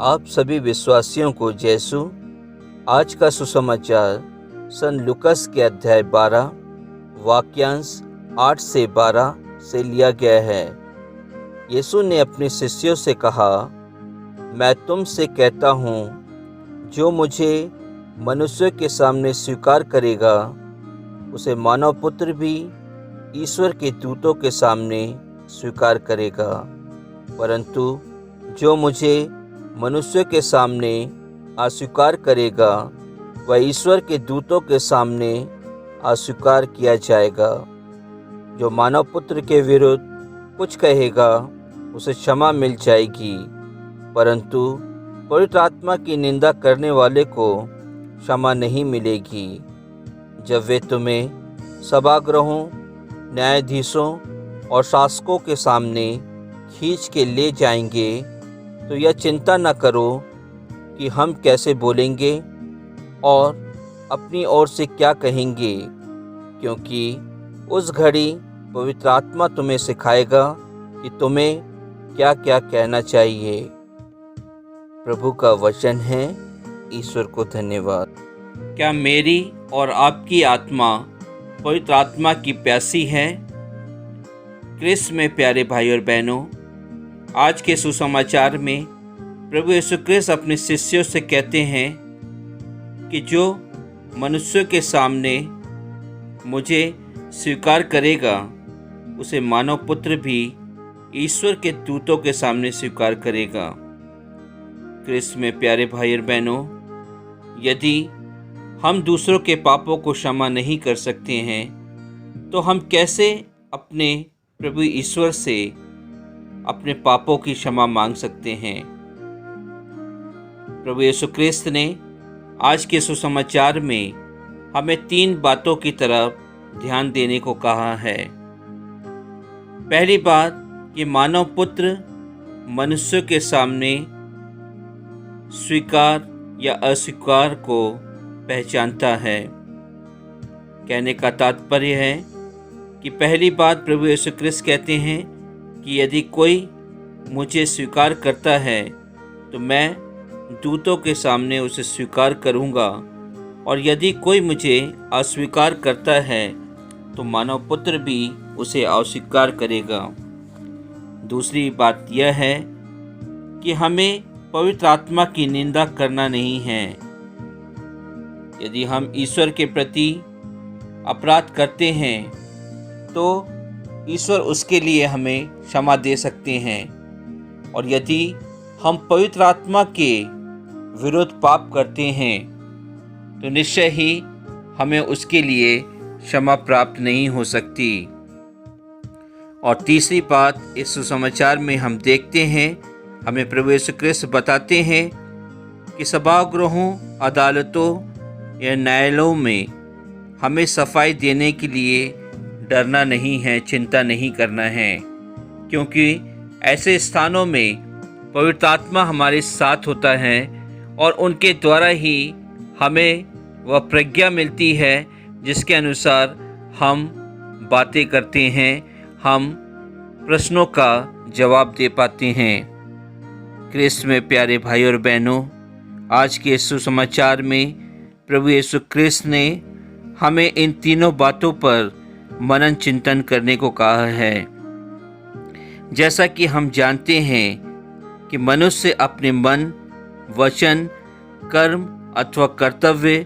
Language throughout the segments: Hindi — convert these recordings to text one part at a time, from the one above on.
आप सभी विश्वासियों को जयसु। आज का सुसमाचार सन लुकस के अध्याय 12 वाक्यांश 8 से 12 से लिया गया है। यीशु ने अपने शिष्यों से कहा, मैं तुमसे कहता हूँ, जो मुझे मनुष्य के सामने स्वीकार करेगा, उसे मानव पुत्र भी ईश्वर के दूतों के सामने स्वीकार करेगा। परंतु जो मुझे मनुष्य के सामने अस्वीकार करेगा, वह ईश्वर के दूतों के सामने अस्वीकार किया जाएगा। जो मानव पुत्र के विरुद्ध कुछ कहेगा, उसे क्षमा मिल जाएगी, परंतु पवित्र आत्मा की निंदा करने वाले को क्षमा नहीं मिलेगी। जब वे तुम्हें सभागृहों, न्यायाधीशों और शासकों के सामने खींच के ले जाएंगे, तो यह चिंता न करो कि हम कैसे बोलेंगे और अपनी ओर से क्या कहेंगे, क्योंकि उस घड़ी पवित्र आत्मा तुम्हें सिखाएगा कि तुम्हें क्या क्या कहना चाहिए। प्रभु का वचन है। ईश्वर को धन्यवाद। क्या मेरी और आपकी आत्मा पवित्र आत्मा की प्यासी है? क्रिस्त में प्यारे भाई और बहनों, आज के सुसमाचार में प्रभु यीशु क्रिस्त अपने शिष्यों से कहते हैं कि जो मनुष्य के सामने मुझे स्वीकार करेगा, उसे मानव पुत्र भी ईश्वर के दूतों के सामने स्वीकार करेगा। क्रिस्त में प्यारे भाई और बहनों, यदि हम दूसरों के पापों को क्षमा नहीं कर सकते हैं, तो हम कैसे अपने प्रभु ईश्वर से अपने पापों की क्षमा मांग सकते हैं? प्रभु यीशु क्रिस्त ने आज के सुसमाचार में हमें 3 बातों की तरफ ध्यान देने को कहा है। पहली बात कि मानव पुत्र मनुष्य के सामने स्वीकार या अस्वीकार को पहचानता है। कहने का तात्पर्य है कि पहली बात प्रभु यीशु क्रिस्त कहते हैं कि यदि कोई मुझे स्वीकार करता है, तो मैं दूतों के सामने उसे स्वीकार करूंगा, और यदि कोई मुझे अस्वीकार करता है, तो मानव पुत्र भी उसे अस्वीकार करेगा। दूसरी बात यह है कि हमें पवित्र आत्मा की निंदा करना नहीं है। यदि हम ईश्वर के प्रति अपराध करते हैं, तो ईश्वर उसके लिए हमें क्षमा दे सकते हैं, और यदि हम पवित्र आत्मा के विरुद्ध पाप करते हैं, तो निश्चय ही हमें उसके लिए क्षमा प्राप्त नहीं हो सकती। और तीसरी बात इस सुसमाचार में हम देखते हैं, हमें प्रभु यीशु क्रिस्त बताते हैं कि सभागृहों, अदालतों या न्यायालयों में हमें सफाई देने के लिए डरना नहीं है, चिंता नहीं करना है, क्योंकि ऐसे स्थानों में पवित्र आत्मा हमारे साथ होता है, और उनके द्वारा ही हमें वह प्रज्ञा मिलती है जिसके अनुसार हम बातें करते हैं, हम प्रश्नों का जवाब दे पाते हैं। क्रिस्त में प्यारे भाई और बहनों, आज के सुसमाचार में प्रभु यीशु क्रिस्त ने हमें इन तीनों बातों पर मनन चिंतन करने को कहा है। जैसा कि हम जानते हैं कि मनुष्य अपने मन, वचन, कर्म अथवा कर्तव्य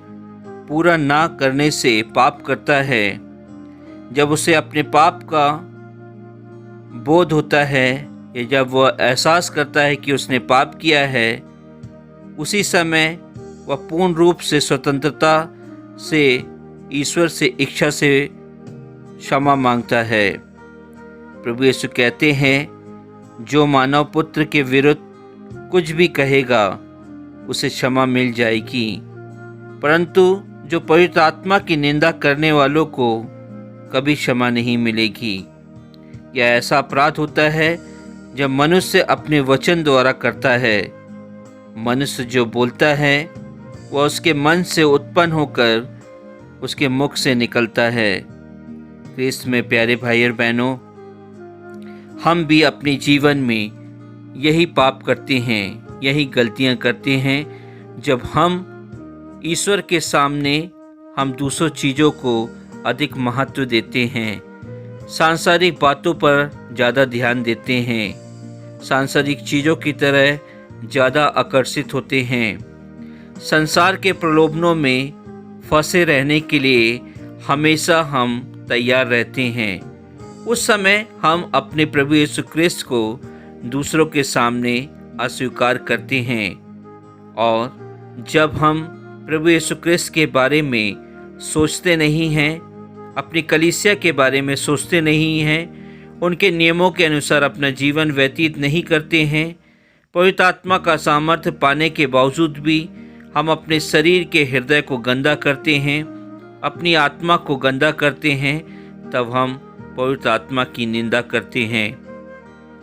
पूरा ना करने से पाप करता है। जब उसे अपने पाप का बोध होता है, या जब वह एहसास करता है कि उसने पाप किया है, उसी समय वह पूर्ण रूप से स्वतंत्रता से ईश्वर से इच्छा से क्षमा मांगता है। प्रभु यीशु कहते हैं, जो मानव पुत्र के विरुद्ध कुछ भी कहेगा, उसे क्षमा मिल जाएगी, परंतु जो पवित्र आत्मा की निंदा करने वालों को कभी क्षमा नहीं मिलेगी। यह ऐसा अपराध होता है जब मनुष्य अपने वचन द्वारा करता है। मनुष्य जो बोलता है, वह उसके मन से उत्पन्न होकर उसके मुख से निकलता है। क्रिस्त में प्यारे भाई और बहनों, हम भी अपने जीवन में यही पाप करते हैं, यही गलतियां करते हैं जब हम ईश्वर के सामने हम दूसरों चीज़ों को अधिक महत्व देते हैं, सांसारिक बातों पर ज़्यादा ध्यान देते हैं, सांसारिक चीज़ों की तरह ज़्यादा आकर्षित होते हैं, संसार के प्रलोभनों में फंसे रहने के लिए हमेशा हम तैयार रहते हैं। उस समय हम अपने प्रभु यीशु क्रिस्त को दूसरों के सामने अस्वीकार करते हैं, और जब हम प्रभु यीशु क्रिस्त के बारे में सोचते नहीं हैं, अपनी कलीसिया के बारे में सोचते नहीं हैं, उनके नियमों के अनुसार अपना जीवन व्यतीत नहीं करते हैं, पवित्र आत्मा का सामर्थ्य पाने के बावजूद भी हम अपने शरीर के हृदय को गंदा करते हैं, अपनी आत्मा को गंदा करते हैं, तब हम पवित्र आत्मा की निंदा करते हैं।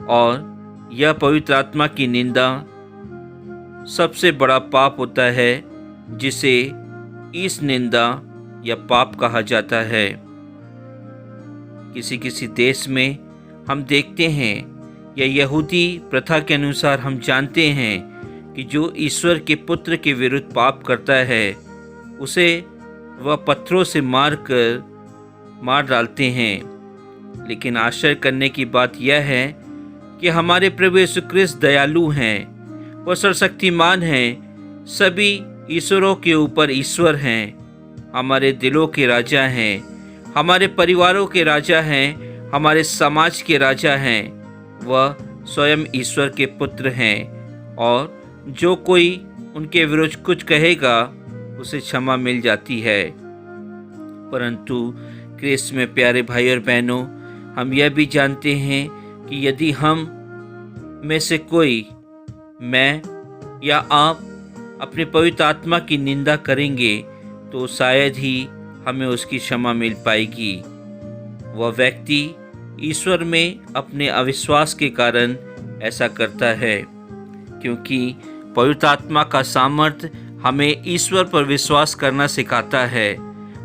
और यह पवित्र आत्मा की निंदा सबसे बड़ा पाप होता है, जिसे इस निंदा या पाप कहा जाता है। किसी किसी देश में हम देखते हैं या यहूदी प्रथा के अनुसार हम जानते हैं कि जो ईश्वर के पुत्र के विरुद्ध पाप करता है, उसे वह पत्थरों से मार डालते हैं। लेकिन आश्चर्य करने की बात यह है कि हमारे प्रभु यीशु क्रिस्त दयालु हैं, वह सर्वशक्तिमान हैं, सभी ईश्वरों के ऊपर ईश्वर हैं, हमारे दिलों के राजा हैं, हमारे परिवारों के राजा हैं, हमारे समाज के राजा हैं। वह स्वयं ईश्वर के पुत्र हैं, और जो कोई उनके विरुद्ध कुछ कहेगा उसे क्षमा मिल जाती है। परंतु क्रिस्त में प्यारे भाई और बहनों, हम यह भी जानते हैं कि यदि हम में से कोई, मैं या आप, अपने पवित्र आत्मा की निंदा करेंगे तो शायद ही हमें उसकी क्षमा मिल पाएगी। वह व्यक्ति ईश्वर में अपने अविश्वास के कारण ऐसा करता है, क्योंकि पवित्र आत्मा का सामर्थ्य हमें ईश्वर पर विश्वास करना सिखाता है,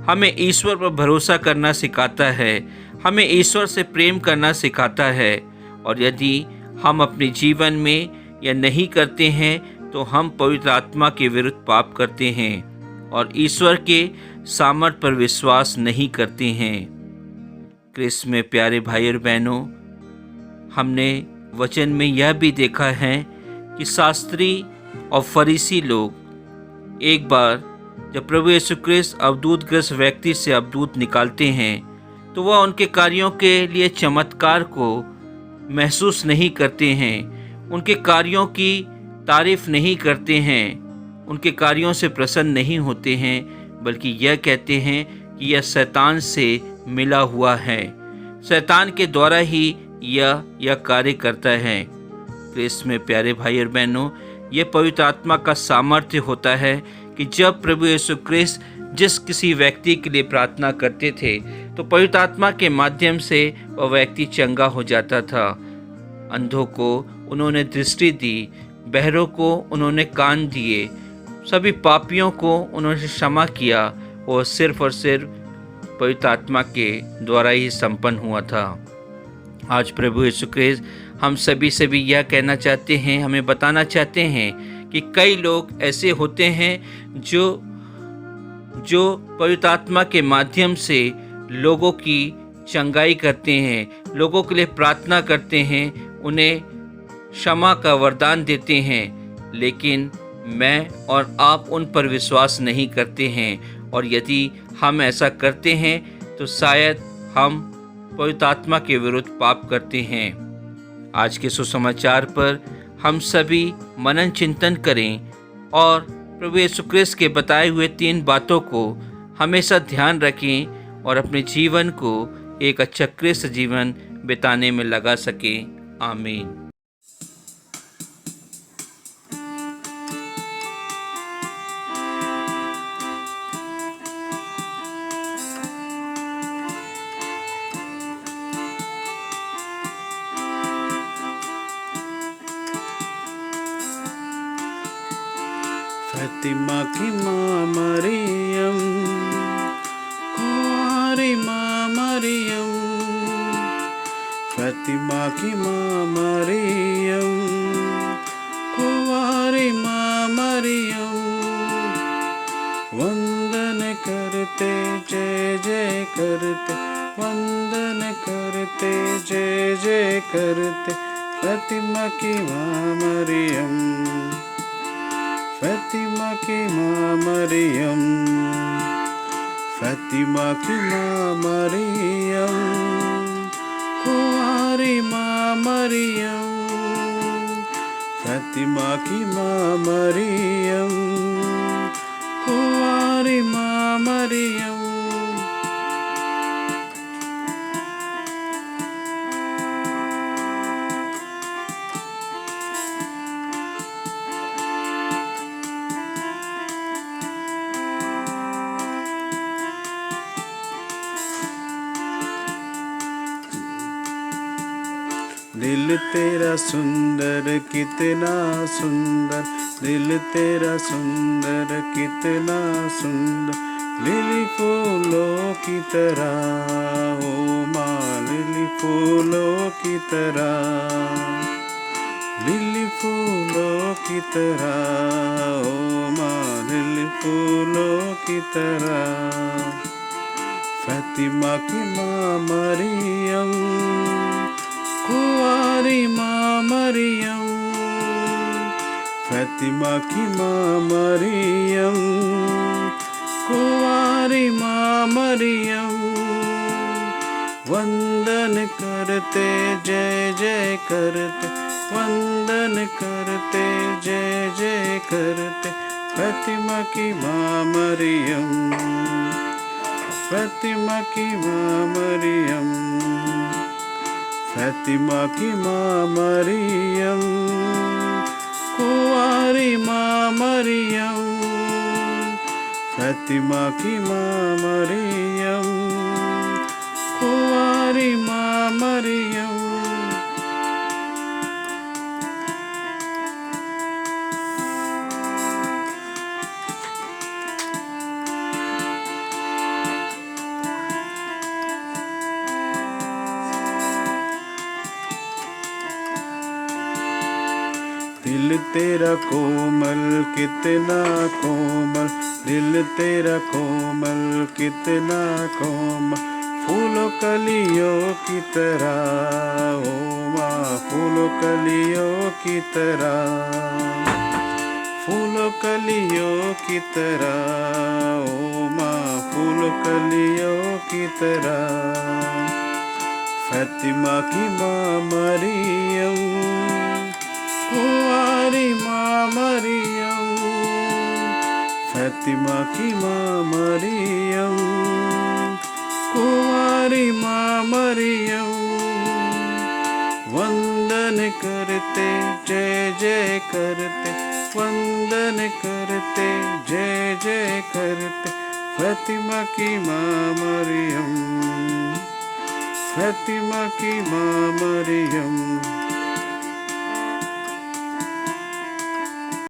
हमें ईश्वर पर भरोसा करना सिखाता है, हमें ईश्वर से प्रेम करना सिखाता है। और यदि हम अपने जीवन में यह नहीं करते हैं तो हम पवित्र आत्मा के विरुद्ध पाप करते हैं और ईश्वर के सामर्थ्य पर विश्वास नहीं करते हैं। क्रिस्त में प्यारे भाई और बहनों, हमने वचन में यह भी देखा है कि शास्त्री और फरीसी लोग एक बार जब प्रभु यीशु क्रिस्त अवधूतग्रस्त व्यक्ति से अवधूत निकालते हैं तो वह उनके कार्यों के लिए चमत्कार को महसूस नहीं करते हैं, उनके कार्यों की तारीफ नहीं करते हैं, उनके कार्यों से प्रसन्न नहीं होते हैं, बल्कि यह कहते हैं कि यह शैतान से मिला हुआ है, शैतान के द्वारा ही यह कार्य करता है। क्रिस्त में प्यारे भाई और बहनों, यह पवित्र आत्मा का सामर्थ्य होता है कि जब प्रभु यीशु क्रिस्त जिस किसी व्यक्ति के लिए प्रार्थना करते थे तो पवित्र आत्मा के माध्यम से वह व्यक्ति चंगा हो जाता था। अंधों को उन्होंने दृष्टि दी, बहरों को उन्होंने कान दिए, सभी पापियों को उन्होंने क्षमा किया, और सिर्फ पवित्र आत्मा के द्वारा ही संपन्न हुआ था। आज प्रभु यीशु क्रिस्त हम सभी से भी यह कहना चाहते हैं, हमें बताना चाहते हैं कि कई लोग ऐसे होते हैं जो पवित्र आत्मा के माध्यम से लोगों की चंगाई करते हैं, लोगों के लिए प्रार्थना करते हैं, उन्हें क्षमा का वरदान देते हैं, लेकिन मैं और आप उन पर विश्वास नहीं करते हैं। और यदि हम ऐसा करते हैं तो शायद हम पवित्र आत्मा के विरुद्ध पाप करते हैं। आज के सुसमाचार पर हम सभी मनन चिंतन करें और प्रभु यीशु क्रिस्त के बताए हुए 3 बातों को हमेशा ध्यान रखें और अपने जीवन को एक अच्छा क्रिस्त जीवन बिताने में लगा सकें। आमीन। फातिमा की माँ मरियम, कुंवारी माँ मरियम, फातिमा की माँ मरियम, कुंवारी माँ मरियम, वंदन करते जय जय करते, वंदन करते जय जय करते, फातिमा की माँ मरियम, फातिमा की माँ मरियम, फातिमा की माँ मरियम, कुंवारी माँ मरियम, फातिमा की माँ मरियम, कुंवारी माँ मरियम। दिल तेरा सुंदर कितना सुंदर, दिल तेरा सुंदर कितना सुंदर, लिली फूलों की तरह ओ माँ, लिली फूलों की तरह, लिली फूलों की तरह ओ माँ, लिली फूलों की तरह, फातिमा की माँ मरियम, कुंवारी माँ मरियम, फातिमा की माँ मरियम, कुंवारी माँ मरियम, वंदन करते जय जय करते, वंदन करते जय जय करते, फातिमा की माँ मरियम, फातिमा की माँ मरियम, फातिमा की माँ मरियम, कुंवारी माँ मरियम, फातिमा की माँ मरियम, कुंवारी माँ मरियम। दिल तेरा कोमल कितना कोमल, दिल तेरा कोमल कितना कोमल, फूलों कलियों की तरह ओ माँ, फूलों कलियों की तरह, फूलों कलियों की तरह ओ माँ, फूलों कलियों की तरह, फातिमा की माँ मरियम, कुंवारी माँ मरियम, फातिमा की माँ मरियम, कुंवारी माँ मरियम, वंदन करते जय जय करते, वंदन करते जय जय करते, फातिमा की माँ मरियम, फातिमा की माँ मरियम।